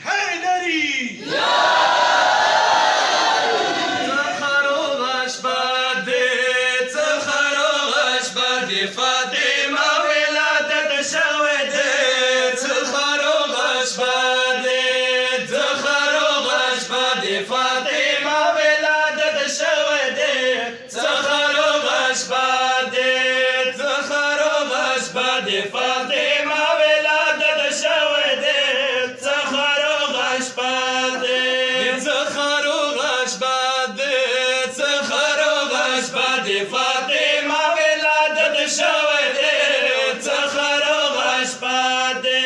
حیدری تخروغش بده تخروغش بده فاطمه ولادت شوه ده تخروغش بده تخروغش بده فاطمه ولادت شوه ده تخروغش بده تخروغش بده فاطمه ولادت شوه ده تخروغش بده تخروغش بده تخروغش بده فاطمه ولادت شوه ده تخروغش بده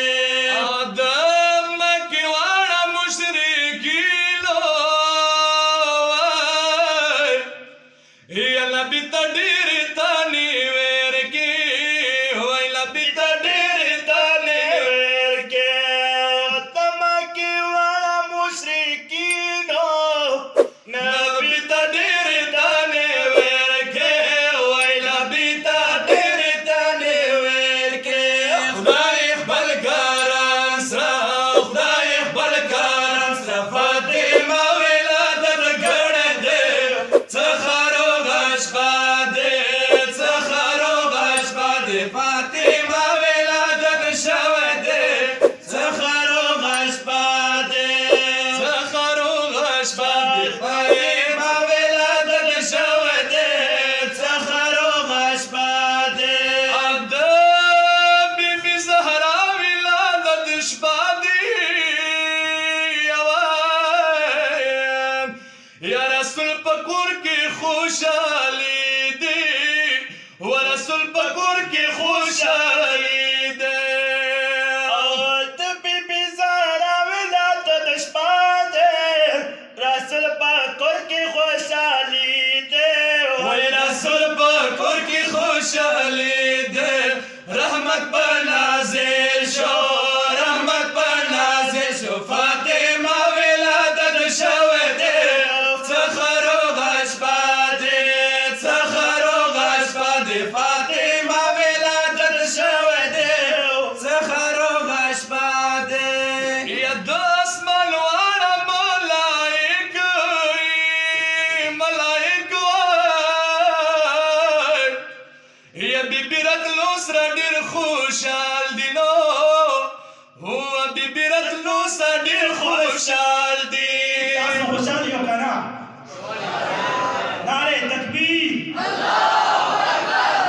آدم مکی واړه مشرکینو یا نبی ته ډېرې تانې ورکې وای نبی ته ډېرې تانې ورکې تمکی والا مشرکینو نبی ته ډېرې تانې ورکې وای نبی ته ډېرې تانې ورکې خدای خپل کاران سره خدای خپل کاران سره فاطمه ولادت کړی دی تخروغش بده تخروغش بده فاطمه ولادت شوه ده تخروغش بده تخروغش بده فاطمه ولادت شوه ده تخروغش بده عبده بیبی زهرا ولادت شبادی یا رسول پکور کی خوشحالی دی و رسول پکور کی خوشحالی دی او د بیبي زهرا ولادت شپه ده رسول پاک کور کې خوشحالي ده وای رسول پکور کی خوشحالی دی رحمت پر نازل شو رحمت پر نازل شو فاطمه ولادت شوه ده تخروغش بده تخروغش بده فاطمه ولادت شوه ده تخروغش بده یا دوست ملوانه ملائک ملائک یا بیبی راتلو سره ډېر خوشحال دي نو هو بیبی راتلو سره ډېر خوشحال دي تاسو خوشحال یو که نه نعرې تکبیر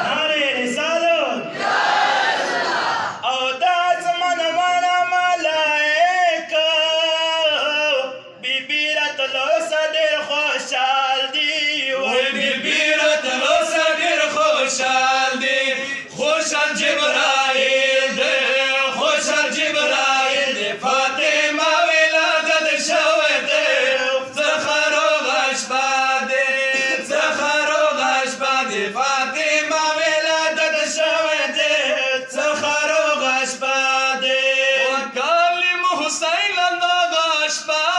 نعرې رسالت او دا زمانه واړه ملائکه بیبي راتلو سره ډېر خوشحال دي وای بیبی راتلو سره ډېر خوشحال دي خوشحال جبرائیل دی خوشحال جبرائیل دی فاطمه ولادت شوه دی تخروغش بده تخروغش بده فاطمه ولادت شوه دی تخروغش بده و کلم حسین دغه شپه